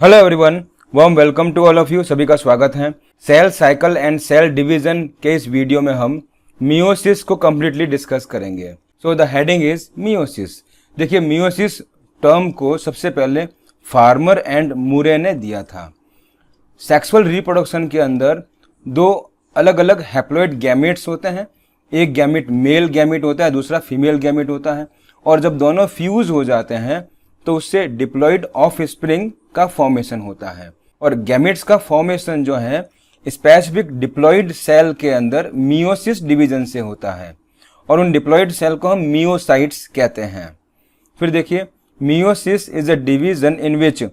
Hello everyone, warm welcome to all of you. सभी का स्वागत है। Cell cycle and cell division के इस वीडियो में हम मियोसिस को कम्प्लीटली डिस्कस करेंगे। So the heading is meiosis. देखिए, मियोसिस टर्म को सबसे पहले फार्मर एंड मुरे ने दिया था। सेक्सुअल रिप्रोडक्शन के अंदर दो अलग अलग हैप्लॉइड गैमेट्स होते हैं। एक गैमेट मेल गैमेट होता है, दूसरा फीमेल गैमेट होता है। और जब दोनों फ्यूज हो जाते हैं तो उससे डिप्लॉइड ऑफस्प्रिंग का फॉर्मेशन होता है। और गैमेट्स का फॉर्मेशन जो है स्पेसिफिक डिप्लॉइड सेल के अंदर मियोसिस डिवीजन से होता है, और उन डिप्लॉइड सेल को हम मियोसाइट्स कहते हैं। फिर देखिए, meiosis is a division in which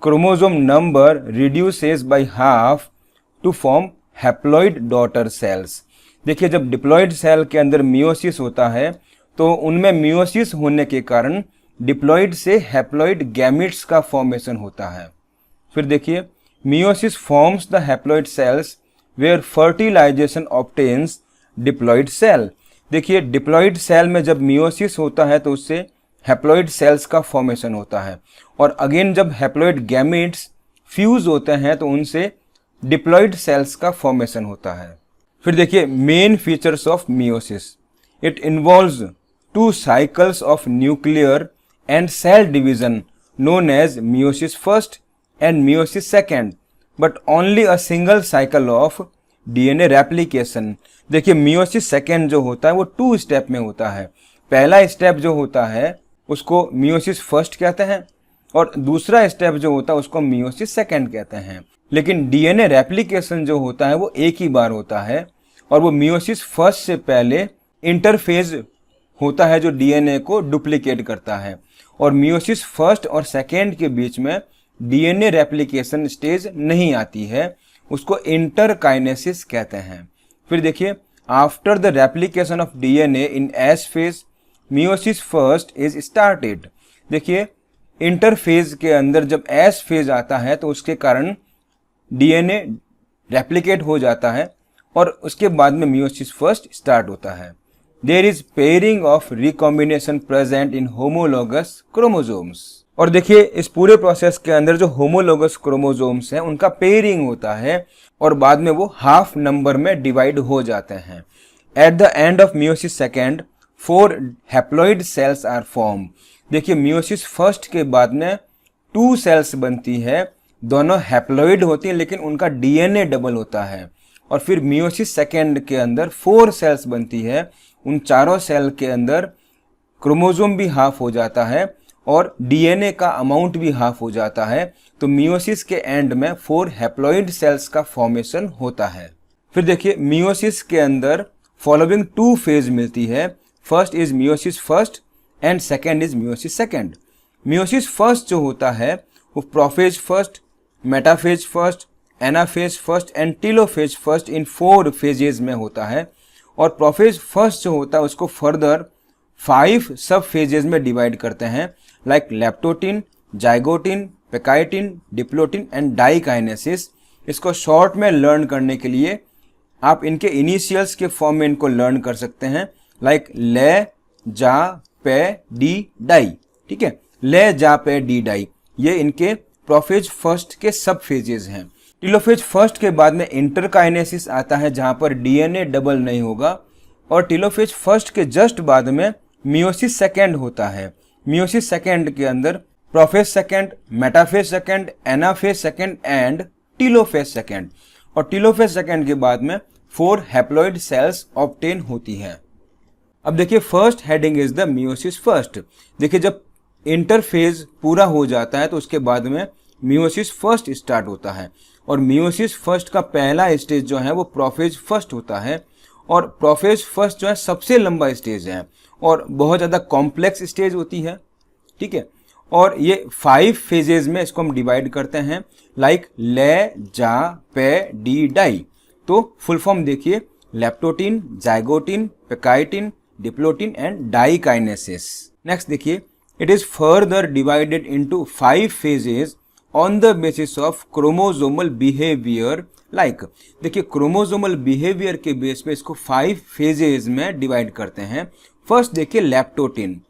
chromosome number reduces by half to form haploid daughter cells. देखिए, जब डिप्लॉइड सेल के अंदर मियोसिस होता है तो उनमें मियोसिस होने के कारण डिप्लॉइड से हैप्लॉइड गैमेट्स का फॉर्मेशन होता है। फिर देखिए, meiosis forms the haploid cells where fertilisation obtains diploid cell. देखिए, डिप्लॉइड सेल में जब मियोसिस होता है तो उससे हैप्लॉइड सेल्स का फॉर्मेशन होता है, और अगेन जब हैप्लॉइड गैमेट्स फ्यूज होते हैं तो उनसे डिप्लॉइड सेल्स का फॉर्मेशन होता है। फिर देखिए, main features of meiosis. It involves 2 cycles of nuclear and cell division known as meiosis first and meiosis second, but only a single cycle of DNA replication। देखिए, meiosis second जो होता है वो 2 स्टेप में होता है। पहला स्टेप जो होता है उसको meiosis first कहते हैं, और दूसरा स्टेप जो होता है उसको meiosis second कहते हैं। लेकिन DNA replication जो होता है वो एक ही बार होता है, और वो meiosis first से पहले इंटरफेज होता है जो डीएनए को डुप्लीकेट करता है, और मियोसिस फर्स्ट और सेकेंड के बीच में डीएनए रेप्लिकेशन स्टेज नहीं आती है, उसको इंटरकाइनेसिस कहते हैं। फिर देखिए, after the replication of DNA in S phase meiosis first is started. देखिए, इंटरफेज के अंदर जब एस फेज आता है तो उसके कारण डीएनए रेप्लिकेट हो जाता है, और उसके बाद में मियोसिस फर्स्ट स्टार्ट होता है। There is pairing of recombination present in homologous chromosomes। और देखिए, इस पूरे प्रोसेस के अंदर जो होमोलोगस क्रोमोसोम्स हैं उनका पेयरिंग होता है, और बाद में वो हाफ नंबर में डिवाइड हो जाते हैं। At the end of meiosis second 4 haploid cells are form. देखिए, मियोसिस फर्स्ट के बाद में 2 सेल्स बनती है, दोनों हैप्लॉइड होती हैं लेकिन उनका डीएनए डबल होता है। और फिर मियोसिस सेकेंड के अंदर 4 सेल्स बनती है, उन चारों सेल के अंदर क्रोमोसोम भी हाफ हो जाता है और डीएनए का अमाउंट भी हाफ हो जाता है। तो मियोसिस के एंड में 4 हैप्लॉइड सेल्स का फॉर्मेशन होता है। फिर देखिए, मियोसिस के अंदर फॉलोइंग 2 फेज मिलती है। First is meiosis first and second is meiosis second. Meiosis first जो होता है वो prophase first, metaphase first, anaphase first and telophase first in 4 phases में होता है। और प्रोफेज फर्स्ट जो होता है उसको फर्दर 5 सब फेजेज में डिवाइड करते हैं, like leptotene, zygotene, pachytene, diplotene and diakinesis. इसको शॉर्ट में लर्न करने के लिए आप इनके इनिशियल्स के फॉर्म में इनको लर्न कर सकते हैं, लाइक ले, जा, पे, डी, डाई। ठीक है, ले, जा, पे, डी, डाई, ये इनके प्रोफेज फर्स्ट के सब फेजेज हैं। टीलोफेज फर्स्ट के बाद में इंटरकाइनेसिस आता है जहां पर डीएनए डबल नहीं होगा, और टीलोफेज फर्स्ट के जस्ट बाद में मियोसिस सेकेंड होता है। मियोसिस सेकेंड के अंदर prophase second, metaphase second, anaphase second and telophase second, और टीलोफेज सेकेंड के बाद में 4 हैप्लॉइड सेल्स ऑब्टेन होती है। अब देखिए, first heading is the meiosis first. देखिए, जब इंटरफेज पूरा हो जाता है तो उसके बाद में मियोसिस फर्स्ट स्टार्ट होता है, और मियोसिस फर्स्ट का पहला स्टेज जो है वो प्रोफेज फर्स्ट होता है, और प्रोफेज फर्स्ट जो है सबसे लंबा स्टेज है और बहुत ज़्यादा कॉम्प्लेक्स स्टेज होती है। ठीक है, और ये 5 फेजेज में इसको हम डिवाइड करते हैं, लाइक ले, जा, पे, डी, डाई। तो फुल फॉर्म देखिए, leptotene, zygotene, pachytene, diplotene and diakinesis. Next देखिए, it is further divided into 5 phases on the basis of chromosomal behaviour. Like देखिए, क्रोमोसोमल बिहेवियर के बेस पे इसको 5 फेजेज में डिवाइड करते हैं। फर्स्ट देखिए, लैप्टोटिन।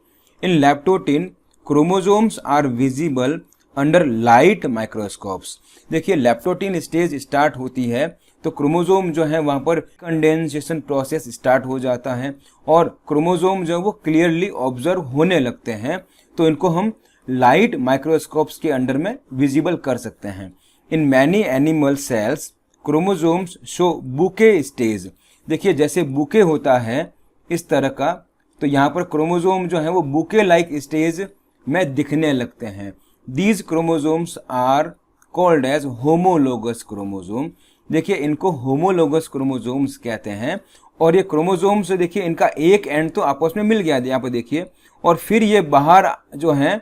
इन लैप्टोटिन chromosomes are visible under light microscopes. देखिए लैप्टोटीन स्टेज स्टार्ट होती है तो क्रोमोसोम जो है वहां पर कंडेंसेशन प्रोसेस स्टार्ट हो जाता है और क्रोमोसोम जो वो क्लियरली ऑब्जर्व होने लगते हैं, तो इनको हम लाइट माइक्रोस्कोप्स के अंडर में विजिबल कर सकते हैं। In many animal cells chromosomes show bouquet stage. देखिए जैसे बुके होता है इस तरह का, तो यहाँ पर क्रोमोसोम जो है वो बुके लाइक स्टेज में दिखने लगते हैं। These chromosomes are called as homologous chromosome. देखिए इनको होमोलोगस क्रोमोसोम्स कहते हैं। और ये क्रोमोसोम्स देखिए इनका एक एंड तो आपस में मिल गया यहाँ पर देखिए, और फिर ये बाहर जो हैं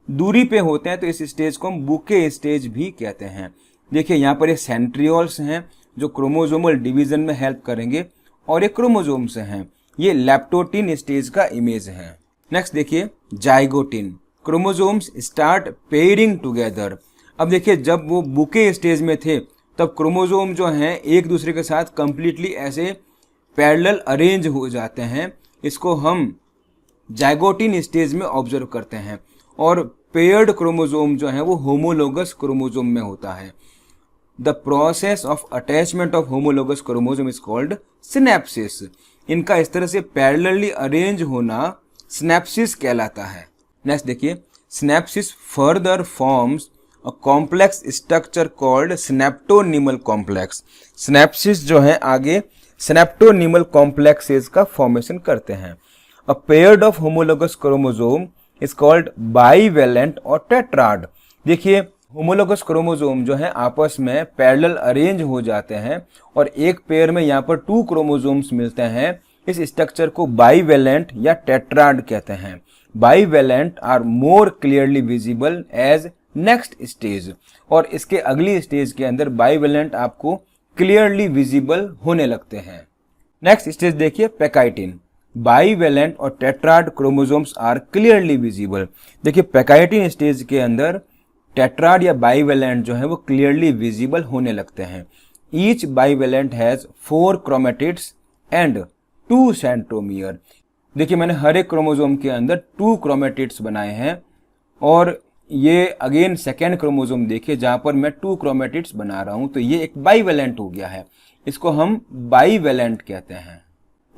दूरी पे होते हैं, तो इस स्टेज को हम बुके स्टेज भी कहते हैं। देखिए यहाँ पर ये सेंट्रियोल्स हैं जो क्रोमोसोमल डिवीजन में हेल्प करेंगे, और ये क्रोमोसोम्स हैं। ये लैप्टोटीन स्टेज का इमेज है। नेक्स्ट देखिए zygotene. Chromosomes start pairing together. अब देखिए जब वो बुके स्टेज में थे तब क्रोमोसोम जो हैं एक दूसरे के साथ कंप्लीटली ऐसे पैरेलल अरेंज हो जाते हैं। इसको हम जाइगोटिन स्टेज में ऑब्जर्व करते हैं। और पेयर्ड क्रोमोसोम जो है वो होमोलोगस क्रोमोसोम में होता है। The process of attachment of homologous chromosome is called synapses. इनका इस तरह से पैरेलली अरेंज होना सिनेप्सिस कहलाता है। नेक्स्ट देखिए synapsis further forms a complex structure called synaptonemal complex. Synapsis जो है आगे सिनेप्टोनीमल कॉम्प्लेक्सेस का फॉर्मेशन करते हैं। A paired of homologous chromosome is called bivalent और टेट्राड। देखिए होमोलोगस क्रोमोसोम जो है आपस में पैरेलल अरेंज हो जाते हैं और एक पेयर में यहाँ पर 2 क्रोमोसोम्स मिलते हैं। इस स्ट्रक्चर को बाईवेलेंट या टेट्राड कहते हैं। Bivalent are more clearly visible as next stage. और इसके अगली स्टेज के अंदर बाईवेलेंट आपको क्लियरली विजिबल होने लगते हैं। नेक्स्ट स्टेज देखिए पैकाइटिन। बाईवेलेंट और tetrad chromosomes are clearly visible. देखिए पैकाइटिन स्टेज के अंदर टेट्राड या बाईवेलेंट जो है वो क्लियरली विजिबल होने लगते हैं। Each bivalent has 4 chromatids and 2 centromere. देखिए मैंने हर एक क्रोमोसोम के अंदर 2 क्रोमेटिड्स बनाए हैं, और ये अगेन सेकेंड क्रोमोसोम देखिए जहां पर मैं 2 क्रोमेटिड्स बना रहा हूं, तो ये एक बाईवेलेंट हो गया है। इसको हम बाईवेलेंट कहते हैं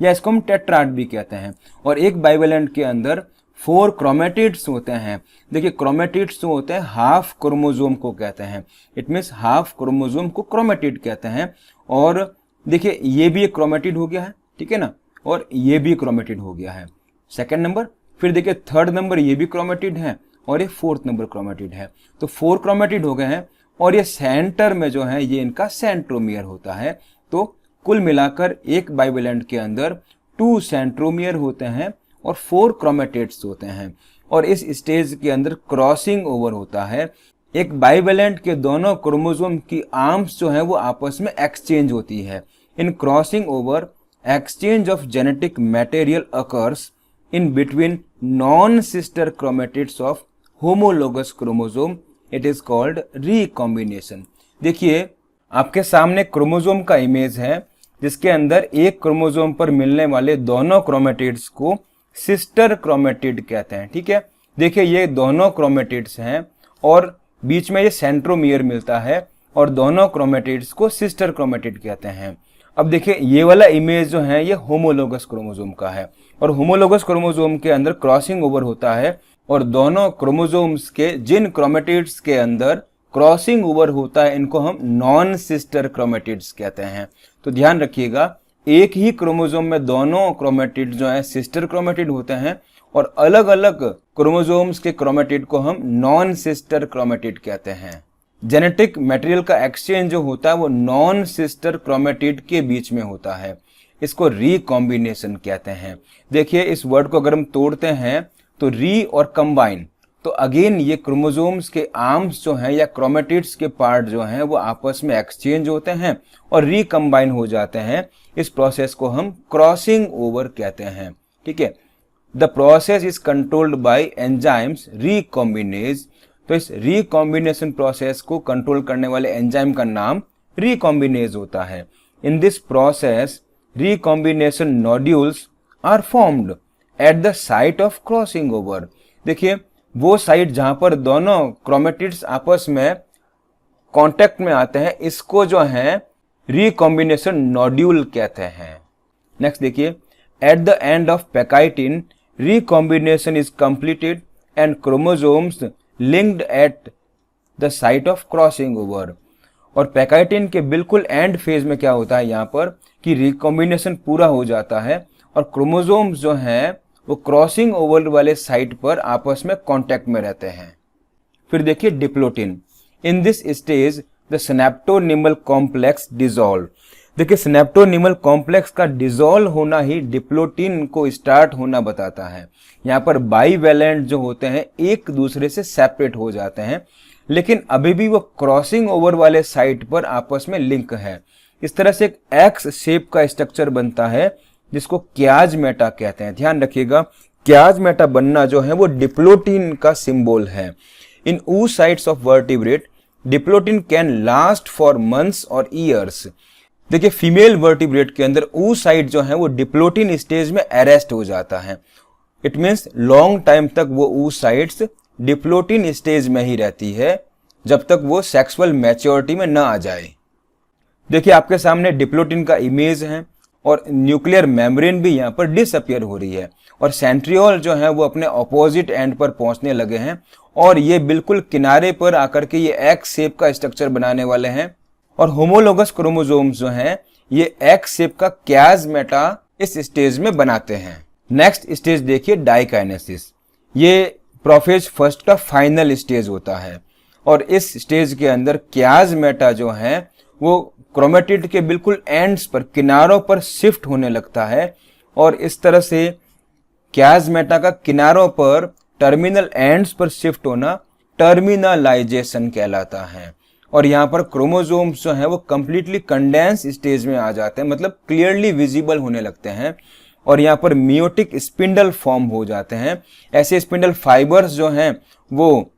या इसको हम टेट्राड भी कहते हैं। और एक बाईवेलेंट के अंदर 4 क्रोमेटिड्स होते हैं। देखिए क्रोमेटिड्स जो होते हैं हाफ क्रोमोसोम को कहते हैं। इट मीन्स हाफ क्रोमोसोम को क्रोमेटिड कहते हैं। और देखिए ये भी एक क्रोमेटिड हो गया है, ठीक है ना, और ये भी क्रोमेटिड हो गया है सेकंड नंबर। फिर देखिए थर्ड नंबर ये भी क्रोमेटिड है और ये 4th नंबर क्रोमेटिड है। तो 4 क्रोमेटिड हो गए हैं, और ये सेंटर में जो है ये इनका सेंट्रोमियर होता है। तो कुल मिलाकर एक बाईवेलेंट के अंदर 2 सेंट्रोमियर होते हैं और 4 क्रोमेटिड्स होते हैं। और इस स्टेज के अंदर क्रॉसिंग ओवर होता है। एक बाईवेलेंट के दोनों क्रोमोसोम की आर्म्स जो है वो आपस में एक्सचेंज होती है। In crossing over exchange of genetic material occurs in between non-sister chromatids of homologous chromosome. It is called recombination. देखिए आपके सामने क्रोमोसोम का इमेज है जिसके अंदर एक क्रोमोसोम पर मिलने वाले दोनों क्रोमेटिड्स को सिस्टर क्रोमेटिड कहते हैं, ठीक है। देखिए ये दोनों क्रोमेटिड्स हैं और बीच में ये सेंट्रोमियर मिलता है और दोनों क्रोमेटिड्स को सिस्टर क्रोमेटिड कहते हैं। अब देखिए ये वाला इमेज जो है ये होमोलोगस क्रोमोसोम का है, और होमोलोगस क्रोमोसोम के अंदर क्रॉसिंग ओवर होता है और दोनों क्रोमोसोम्स के जिन क्रोमेटिड्स के अंदर क्रॉसिंग ओवर होता है इनको हम नॉन सिस्टर क्रोमेटिड्स कहते हैं। तो ध्यान रखिएगा एक ही क्रोमोसोम में दोनों क्रोमेटिड जो है सिस्टर क्रोमेटिड होते हैं और अलग अलग क्रोमोसोम्स के क्रोमेटिड को हम नॉन सिस्टर क्रोमेटिड कहते हैं। जेनेटिक मटेरियल का एक्सचेंज जो होता है वो नॉन सिस्टर क्रोमेटिड के बीच में होता है। इसको रिकॉम्बिनेशन कहते हैं। देखिए इस वर्ड को अगर हम तोड़ते हैं तो री और कंबाइन, तो अगेन ये क्रोमोसोम्स के आर्म्स जो हैं या क्रोमेटिड्स के पार्ट जो हैं वो आपस में एक्सचेंज होते हैं और रिकम्बाइन हो जाते हैं। इस प्रोसेस को हम क्रॉसिंग ओवर कहते हैं, ठीक है। The process is controlled by enzymes recombinase. तो इस रिकॉम्बिनेशन प्रोसेस को कंट्रोल करने वाले एंजाइम का नाम रिकॉम्बिनेज होता है। In this process recombination nodules are formed at the site of crossing over. देखिए वो साइट जहां पर दोनों क्रोमेटिड्स आपस में कांटेक्ट में आते हैं, इसको जो है रिकॉम्बिनेशन नोड्यूल कहते हैं। नेक्स्ट देखिए, at the end of pachytene recombination is completed and chromosomes linked at the site of crossing over. और पैकाइटिन के बिल्कुल एंड फेज में क्या होता है यहाँ पर कि रिकॉम्बिनेशन पूरा हो जाता है और क्रोमोसोम्स जो हैं वो क्रॉसिंग ओवर वाले साइट पर आपस में कांटेक्ट में रहते हैं। फिर देखिए diplotene, in this stage the synaptonemal complex dissolve. देखिए सिनेप्टोनिमल कॉम्प्लेक्स का डिसॉल्व होना ही डिप्लोटिन को स्टार्ट होना बताता है। यहाँ पर बाईवैलेंट जो होते हैं एक दूसरे से सेपरेट हो जाते हैं, लेकिन अभी भी वो क्रॉसिंग ओवर वाले साइट पर आपस में लिंक है। इस तरह से एक एक्स शेप का स्ट्रक्चर बनता है जिसको क्याजमेटा कहते हैं। ध्यान रखिएगा, क्याजमेटा बनना जो है वो डिप्लोटिन का सिंबल है। इन oocytes of vertebrate diplotene can last for months और ईयर्स। देखिए फीमेल वर्टिब्रेट के अंदर oocyte जो है वो डिप्लोटिन स्टेज में अरेस्ट हो जाता है। इट मीन्स लॉन्ग टाइम तक वो oocytes डिप्लोटिन स्टेज में ही रहती है जब तक वो सेक्सुअल मैच्योरिटी में ना आ जाए। देखिए आपके सामने डिप्लोटिन का इमेज है और न्यूक्लियर मेम्ब्रेन भी यहाँ पर डिसअपियर हो रही है और सेंट्रियोल जो है वो अपने ऑपोजिट एंड पर पहुंचने लगे हैं और ये बिल्कुल किनारे पर आकर के ये एक्स शेप का स्ट्रक्चर बनाने वाले हैं। और होमोलोगस क्रोमोसोम्स जो हैं ये एक्स शेप का क्याजमेटा इस स्टेज में बनाते हैं। नेक्स्ट स्टेज देखिए डाइकाइनेसिस। ये प्रोफेज फर्स्ट का फाइनल स्टेज होता है और इस स्टेज के अंदर क्याजमेटा जो है वो क्रोमेटिड के बिल्कुल एंड्स पर किनारों पर शिफ्ट होने लगता है और इस तरह से क्याजमेटा का किनारों पर टर्मिनल एंड्स पर शिफ्ट होना टर्मिनलाइजेशन कहलाता है। और यहाँ पर क्रोमोसोम्स जो है वो कंप्लीटली कंडेंस स्टेज में आ जाते हैं, मतलब क्लियरली विजिबल होने लगते हैं और यहाँ पर मियोटिक स्पिंडल फॉर्म हो जाते हैं। ऐसे स्पिंडल फाइबर्स जो हैं वो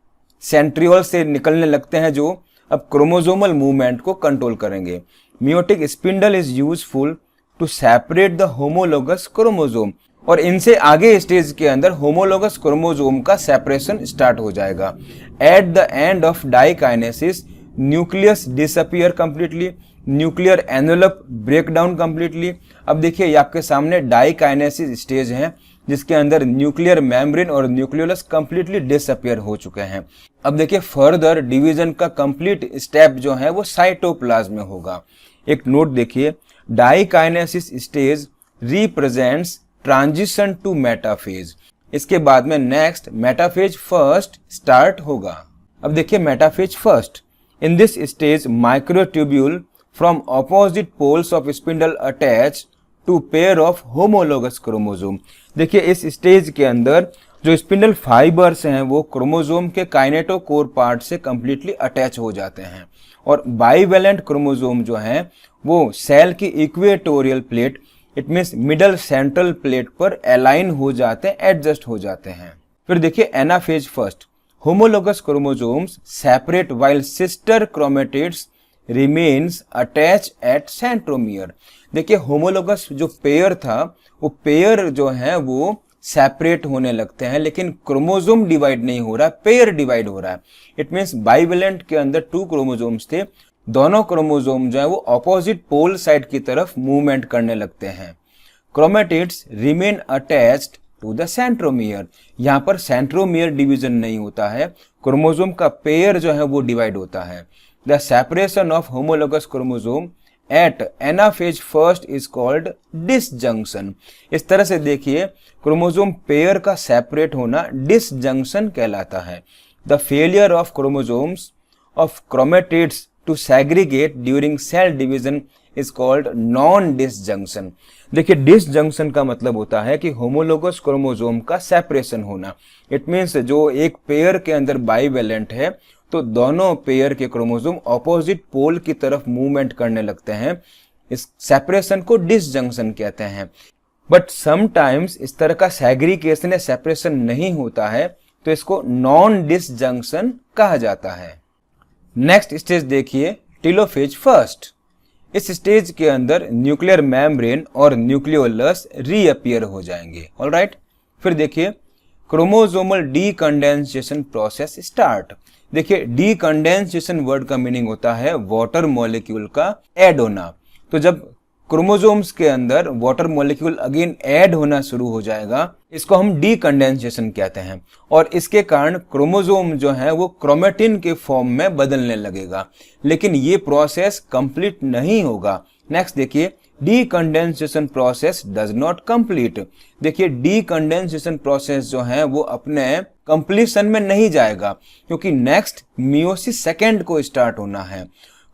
सेंट्रियोल से निकलने लगते हैं जो अब क्रोमोसोमल मूवमेंट को कंट्रोल करेंगे। Meiotic spindle is useful to separate the homologous chromosome. और इनसे आगे स्टेज के अंदर होमोलोगस क्रोमोसोम का सेपरेशन स्टार्ट हो जाएगा। At the end of diakinesis nucleus disappear completely, nuclear envelope break down completely. अब देखिए ये आपके सामने डाइकाइनेसिस स्टेज है जिसके अंदर न्यूक्लियर मेम्ब्रेन और न्यूक्लियोलस कंप्लीटली डिसअपियर हो चुके हैं। अब देखिए फर्दर डिवीजन का कंप्लीट स्टेप जो है वो साइटोप्लाज्म में होगा। एक नोट देखिए, diakinesis stage represents transition to metaphase. इसके बाद में नेक्स्ट मेटाफेज फर्स्ट स्टार्ट होगा। अब देखिए metaphase first, in this stage microtubule from opposite poles of spindle attach to pair of homologous chromosome. देखिए इस स्टेज के अंदर जो स्पिंडल फाइबर्स हैं वो क्रोमोसोम के काइनेटोकोर पार्ट से कंप्लीटली अटैच हो जाते हैं और बाईवैलेंट क्रोमोसोम जो हैं वो सेल की equatorial plate, it means middle central plate पर अलाइन हो जाते हैं, एडजस्ट हो जाते हैं। फिर देखिए anaphase first, homologous chromosomes separate while sister chromatids remains attach eight centromere. देखिए होमोलोगस जो पेयर था वो पेयर जो है वो सेपरेट होने लगते हैं, लेकिन क्रोमोसोम डिवाइड नहीं हो रहा, पेयर डिवाइड हो रहा है। इट मीन्स बाईवैलेंट के अंदर 2 क्रोमोसोम्स थे, दोनों क्रोमोसोम जो है वो ऑपोजिट पोल साइड की तरफ मूवमेंट करने लगते हैं। Chromatids remain attached to the centromere. यहाँ पर सेंट्रोमियर डिवीजन नहीं होता है, क्रोमोसोम का पेयर जो है वो डिवाइड होता है। The separation of homologous chromosome at anaphase first is called disjunction. इस तरह से देखिए क्रोमोसोम पेयर का सेपरेट होना डिसजंक्शन कहलाता है। The failure of chromosomes of chromatids to segregate during cell division is called non disjunction. देखिए डिसजंक्शन का मतलब होता है कि होमोलोगस क्रोमोसोम का सेपरेशन होना। इट मीन्स जो एक पेयर के अंदर बाईवैलेंट है तो दोनों पेयर के क्रोमोसोम ऑपोजिट पोल की तरफ मूवमेंट करने लगते हैं। इस सेपरेशन को डिसजंक्शन कहते हैं। बट समटाइम्स इस तरह का सेग्रीगेशन या सेपरेशन नहीं होता है तो इसको नॉन डिसजंक्शन कहा जाता है। नेक्स्ट स्टेज देखिए टेलोफेज फर्स्ट। इस स्टेज के अंदर न्यूक्लियर मेम्ब्रेन और न्यूक्लियोलस रीअपियर हो जाएंगे। ऑलराइट, फिर देखिए क्रोमोसोमल डीकंडेंसेशन प्रोसेस स्टार्ट। देखिए डीकंडेंसेशन वर्ड का मीनिंग होता है वाटर मॉलिक्यूल का ऐड होना। तो जब क्रोमोसोम्स के अंदर वाटर मॉलिक्यूल अगेन ऐड होना शुरू हो जाएगा, इसको हम डीकंडेंसेशन कहते हैं, और इसके कारण क्रोमोसोम जो है वो क्रोमेटिन के फॉर्म में बदलने लगेगा। लेकिन ये प्रोसेस कंप्लीट नहीं होगा। नेक्स्ट देखिए, डीकंडेंसेशन प्रोसेस डज नॉट कंप्लीट। देखिए डीकंडेंसेशन प्रोसेस जो है वो अपने कंप्लीशन में नहीं जाएगा, क्योंकि नेक्स्ट मियोसिस सेकेंड को स्टार्ट होना है।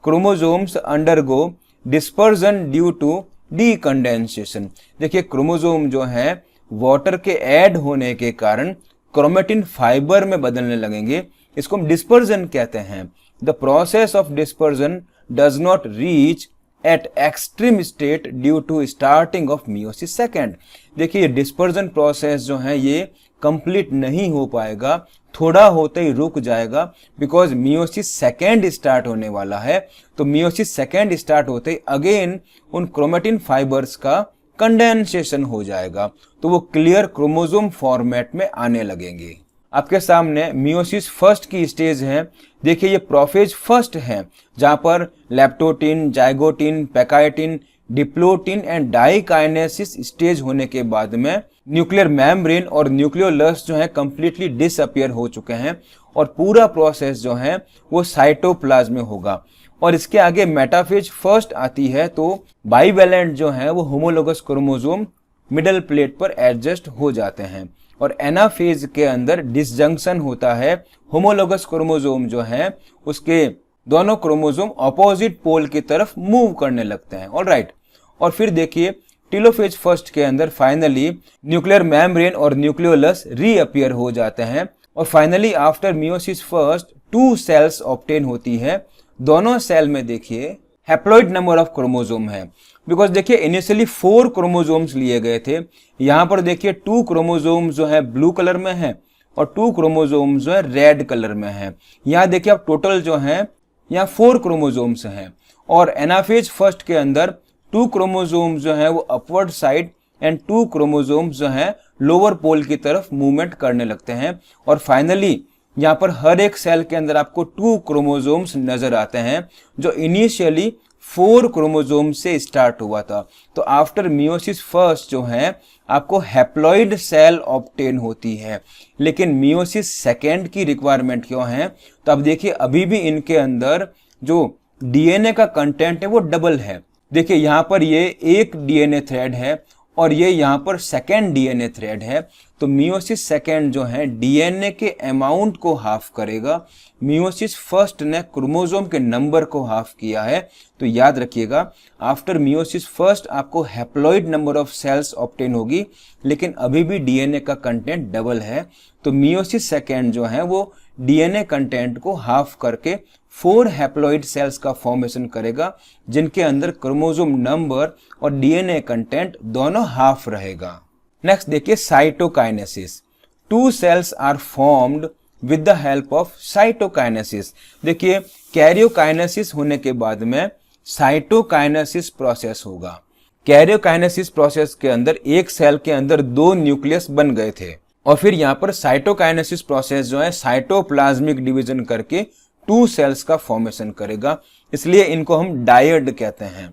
Chromosomes undergo dispersion due to decondensation. देखिए क्रोमोसोम जो है वाटर के ऐड होने के कारण क्रोमेटिन फाइबर में बदलने लगेंगे, इसको हम डिस्पर्जन कहते हैं। The process of dispersion does not reach at extreme state due to starting of meiosis second. देखिए ये डिस्पर्जन प्रोसेस जो है ये कंप्लीट नहीं हो पाएगा, थोड़ा होते ही रुक जाएगा, बिकॉज मियोसिस सेकेंड स्टार्ट होने वाला है। तो मियोसिस सेकेंड स्टार्ट होते ही अगेन उन क्रोमेटिन फाइबर्स का कंडेंसेशन हो जाएगा, तो वो क्लियर क्रोमोसोम फॉर्मेट में आने लगेंगे। आपके सामने मियोसिस फर्स्ट की स्टेज है। देखिए ये प्रोफेज फर्स्ट है, जहां पर leptotene, zygotene, pachytene, diplotene and diakinesis stage होने के बाद में न्यूक्लियर मेम्ब्रेन और न्यूक्लियोलस जो है कंप्लीटली डिसअपियर हो चुके हैं, और पूरा प्रोसेस जो है वो साइटोप्लाज्म में होगा। और इसके आगे मेटाफेज फर्स्ट आती है, तो बाइवेलेंट जो है वो होमोलोगस क्रोमोसोम मिडल प्लेट पर एडजस्ट हो जाते हैं, और एनाफेज के अंदर डिसजंक्शन होता है। होमोलोगस क्रोमोसोम जो है उसके दोनों क्रोमोसोम अपोजिट पोल की तरफ मूव करने लगते हैं। ऑलराइट, और फिर देखिए टेलोफेज फर्स्ट के अंदर फाइनली न्यूक्लियर मेम्ब्रेन और न्यूक्लियोलस रीअपियर हो जाते हैं, और finally after meiosis first 2 cells obtain होती है। दोनों सेल में देखिए हैप्लॉइड नंबर ऑफ क्रोमोसोम है, बिकॉज देखिए इनिशियली 4 क्रोमोसोम्स लिए गए थे। यहाँ पर देखिए 2 क्रोमोसोम्स जो है ब्लू कलर में है और 2 क्रोमोसोम्स जो है रेड कलर में है। यहाँ देखिए अब टोटल जो है यहाँ 4 क्रोमोसोम्स हैं, और एनाफेज फर्स्ट के अंदर 2 क्रोमोसोम्स जो है वो अपवर्ड साइड एंड 2 क्रोमोसोम्स जो है लोअर पोल की तरफ मूवमेंट करने लगते हैं, और फाइनली यहाँ पर हर एक सेल के अंदर आपको 2 क्रोमोसोम्स नजर आते हैं, जो इनिशियली 4 क्रोमोसोम से स्टार्ट हुआ था। तो आफ्टर मियोसिस फर्स्ट जो है आपको हैप्लॉइड सेल ऑब्टेन होती है, लेकिन मियोसिस सेकेंड की रिक्वायरमेंट क्यों है? तो अब देखिए अभी भी इनके अंदर जो डीएनए का कंटेंट है वो डबल है। देखिए यहाँ पर ये एक डीएनए थ्रेड है और ये यहाँ पर सेकेंड डीएनए थ्रेड है। तो मियोसिस सेकेंड जो है डीएनए के अमाउंट को हाफ करेगा, मियोसिस फर्स्ट ने क्रोमोसोम के नंबर को हाफ किया है। तो याद रखिएगा आफ्टर मियोसिस फर्स्ट आपको haploid number of cells obtain होगी, लेकिन अभी भी डीएनए का कंटेंट डबल है। तो मियोसिस सेकेंड जो है वो डीएनए कंटेंट को हाफ करके 4 हैप्लॉइड सेल्स का फॉर्मेशन करेगा, जिनके अंदर क्रोमोसोम नंबर और डीएनए कंटेंट दोनों हाफ रहेगा। नेक्स्ट देखिए cytokinesis. 2 cells are formed with the help of cytokinesis. देखिए कैरियोकाइनेसिस होने के बाद में साइटोकाइनेसिस प्रोसेस होगा। कैरियोकाइनेसिस प्रोसेस के अंदर एक सेल के अंदर 2 न्यूक्लियस बन गए थे, और फिर यहाँ पर साइटोकाइनेसिस प्रोसेस जो है साइटोप्लाज्मिक डिवीजन करके 2 सेल्स का फॉर्मेशन करेगा, इसलिए इनको हम डायड कहते हैं।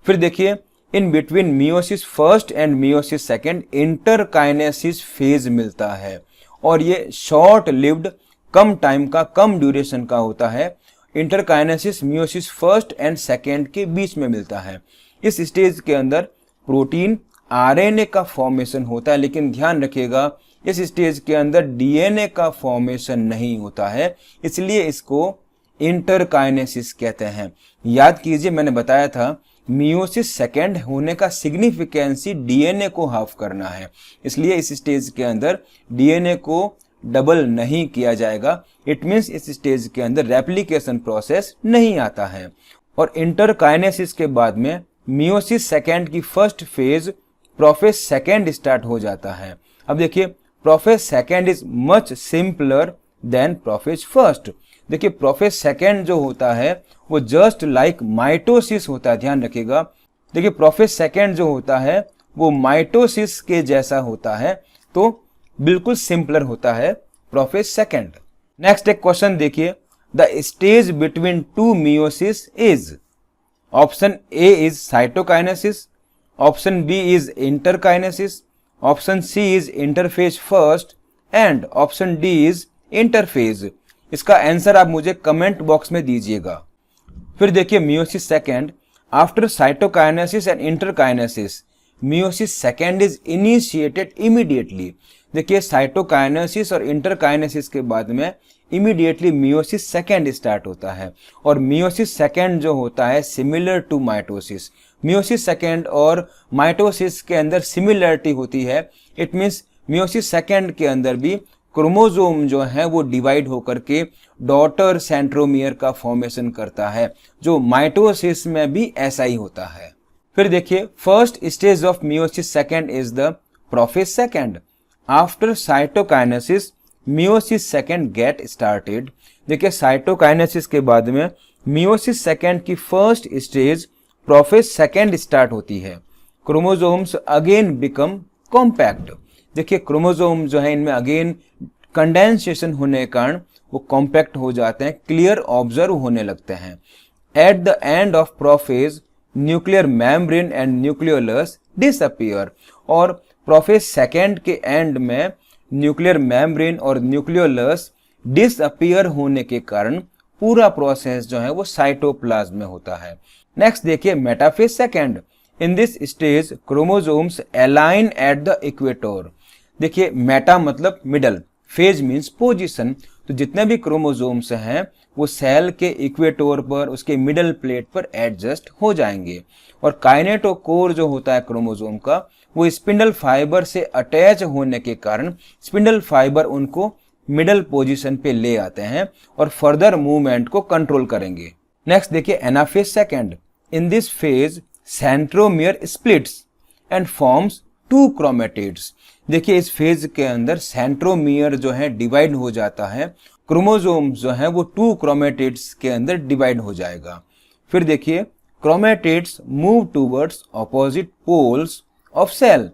फिर देखिए in between meiosis first and meiosis second interkinesis phase मिलता है, और ये शॉर्ट लिव्ड कम टाइम का कम ड्यूरेशन का होता है। Interkinesis meiosis first and second के बीच में मिलता है। इस स्टेज के अंदर प्रोटीन आरएनए का फॉर्मेशन होता है, लेकिन ध्यान रखिएगा इस स्टेज के अंदर डीएनए का फॉर्मेशन नहीं होता है, इसलिए इसको इंटरकाइनेसिस कहते हैं। याद कीजिए मैंने बताया था मियोसिस सेकेंड होने का सिग्निफिकेंसी डीएनए को हाफ करना है, इसलिए इस स्टेज के अंदर डीएनए को डबल नहीं किया जाएगा। इट मीन्स इस स्टेज के अंदर रेप्लिकेशन प्रोसेस नहीं आता है। और इंटरकाइनेसिस के बाद में मियोसिस सेकेंड की first phase prophase second start हो जाता है। अब देखिए prophase second is much simpler than prophase first. देखिए प्रोफेज सेकेंड जो होता है वो जस्ट लाइक माइटोसिस होता है, ध्यान रखिएगा। देखिए प्रोफेज सेकेंड जो होता है वो माइटोसिस के जैसा होता है। तो बिल्कुल सिंपलर होता है प्रोफेज सेकेंड। नेक्स्ट एक क्वेश्चन देखिए, the stage between two meiosis is, option A is cytokinesis, option B is interkinesis, option C is interphase first and option D is interphase. इसका आंसर आप मुझे कमेंट बॉक्स में दीजिएगा। फिर देखिए meiosis second, after cytokinesis and interkinesis meiosis second is initiated immediately. देखिए cytokinesis और interkinesis के बाद में इमीडिएटली मियोसिस सेकेंड स्टार्ट होता है। और मियोसिस सेकेंड जो होता है similar to mitosis, meiosis second और माइटोसिस के अंदर सिमिलरिटी होती है। इट मीन्स मियोसिस सेकेंड के अंदर भी क्रोमोसोम जो है वो डिवाइड होकर के डॉटर सेंट्रोमियर का फॉर्मेशन करता है, जो माइटोसिस में भी ऐसा ही होता है। फिर देखिए first stage of meiosis second is the prophase second. After cytokinesis meiosis second get started. देखिए साइटोकाइनेसिस के बाद में मियोसिस सेकेंड की first stage prophase second start होती है। Chromosomes again become compact. देखिए क्रोमोसोम जो है इनमें अगेन कंडेंसेशन होने के कारण वो कॉम्पैक्ट हो जाते हैं, क्लियर ऑब्जर्व होने लगते हैं। At the end of prophase nuclear membrane and nucleolus disappear. और प्रोफेज सेकेंड के एंड में न्यूक्लियर मेम्ब्रेन और न्यूक्लियोलस डिसअपीयर होने के कारण पूरा प्रोसेस जो है वो साइटोप्लाज्म में होता है। नेक्स्ट देखिए metaphase second, in this stage chromosomes align at the equator. देखिए मेटा मतलब मिडल, फेज मीन्स पोजीशन, तो जितने भी क्रोमोसोम्स हैं वो सेल के इक्वेटर पर, उसके मिडल प्लेट पर एडजस्ट हो जाएंगे। और काइनेटोकोर जो होता है क्रोमोसोम का वो स्पिंडल फाइबर से अटैच होने के कारण स्पिंडल फाइबर उनको मिडल पोजीशन पे ले आते हैं और फर्दर मूवमेंट को कंट्रोल करेंगे। नेक्स्ट देखिए anaphase second, in this phase centromere splits and forms two chromatids. देखिए इस फेज के अंदर सेंट्रोमियर जो है डिवाइड हो जाता है, क्रोमोसोम जो है वो टू क्रोमेटिड्स के अंदर डिवाइड हो जाएगा। फिर देखिए chromatids move towards opposite poles of cell.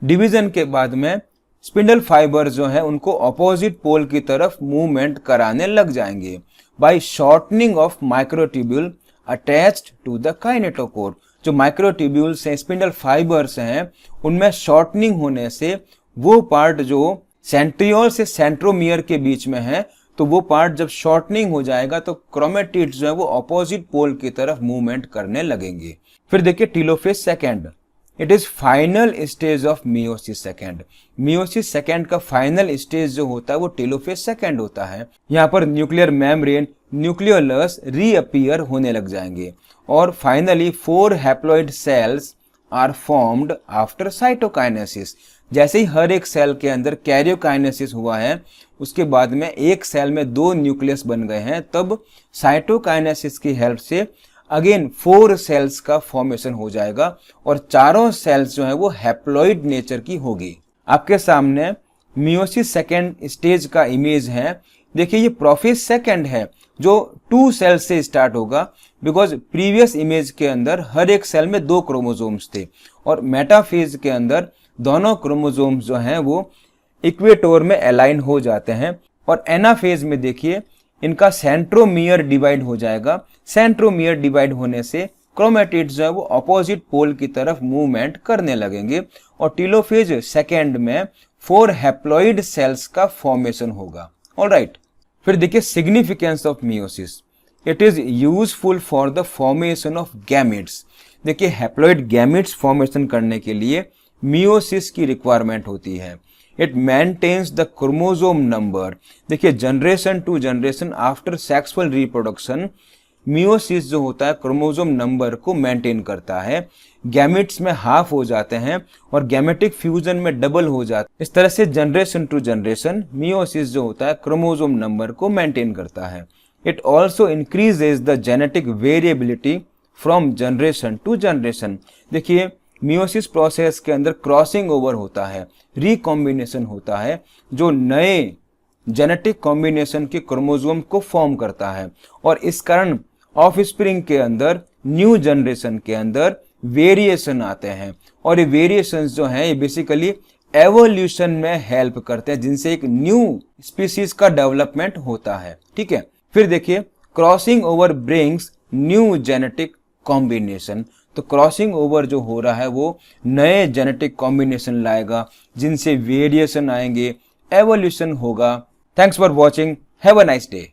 Division के बाद में स्पिंडल फाइबर जो है उनको ऑपोजिट पोल की तरफ मूवमेंट कराने लग जाएंगे by shortening of microtubule attached to the kinetochore. जो माइक्रोट्यूब्यूल्स हैं, स्पिंडल फाइबर्स हैं, उनमें शॉर्टनिंग होने से वो पार्ट जो सेंट्रियोल से सेंट्रोमियर के बीच में है, तो वो पार्ट जब शॉर्टनिंग हो जाएगा तो क्रोमेटिड्स जो है वो ऑपोजिट पोल की तरफ मूवमेंट करने लगेंगे। फिर देखिए telophase second, it is final stage of meiosis second. Meiosis second का फाइनल स्टेज जो होता है वो टेलोफेज सेकेंड होता है। यहाँ पर न्यूक्लियर मेम्ब्रेन, न्यूक्लियोलस रीअपीयर होने लग जाएंगे और finally 4 haploid cells are formed after cytokinesis. जैसे ही हर एक सेल के अंदर कैरियोकाइनेसिस हुआ है, उसके बाद में एक सेल में 2 न्यूक्लियस बन गए हैं, तब साइटोकाइनेसिस की हेल्प से अगेन 4 सेल्स का फॉर्मेशन हो जाएगा और चारों सेल्स जो है वो हैप्लॉइड नेचर की होगी। आपके सामने मियोसिस सेकेंड स्टेज का इमेज है। देखिए ये प्रोफेज सेकेंड है जो 2 सेल्स से स्टार्ट होगा, बिकॉज प्रीवियस इमेज के अंदर हर एक सेल में 2 क्रोमोसोम्स थे और मेटाफेज के अंदर दोनों क्रोमोसोम्स जो हैं वो इक्वेटर में अलाइन हो जाते हैं। और एनाफेज में देखिए इनका सेंट्रोमियर डिवाइड हो जाएगा। सेंट्रोमियर डिवाइड होने से क्रोमेटिड्स जो है वो ऑपोजिट पोल की तरफ मूवमेंट करने लगेंगे और टेलोफेज सेकेंड में 4 हैप्लॉइड सेल्स का फॉर्मेशन होगा। ऑलराइट, फिर देखिए significance of meiosis, it is useful for the formation of gametes. देखिए हैप्लॉइड गैमेट्स फॉर्मेशन करने के लिए मियोसिस की रिक्वायरमेंट होती है। It maintains the chromosome number. देखिए generation to generation after sexual reproduction meiosis जो होता है क्रोमोसोम नंबर को मेंटेन करता है। गैमेट्स में हाफ हो जाते हैं और गैमेटिक फ्यूजन में डबल हो जाते हैं। इस तरह से जनरेशन टू जनरेशन मियोसिस जो होता है क्रोमोसोम नंबर को मेंटेन करता है। It also increases the genetic variability from generation to generation. देखिए मियोसिस प्रोसेस के अंदर क्रॉसिंग ओवर होता है, रिकॉम्बिनेशन होता है, जो नए जेनेटिक कॉम्बिनेशन के क्रोमोसोम को फॉर्म करता है और इस कारण ऑफस्प्रिंग के अंदर न्यू जनरेशन के अंदर वेरिएशन आते हैं और ये वेरिएशंस जो हैं ये बेसिकली एवोल्यूशन में हेल्प करते हैं, जिनसे एक न्यू स्पीसीज का डेवलपमेंट होता है। ठीक है, फिर देखिए crossing over brings new genetic combination. तो क्रॉसिंग ओवर जो हो रहा है वो नए जेनेटिक कॉम्बिनेशन लाएगा, जिनसे वेरिएशन आएंगे, एवोल्यूशन होगा। Thanks for watching, have a nice day.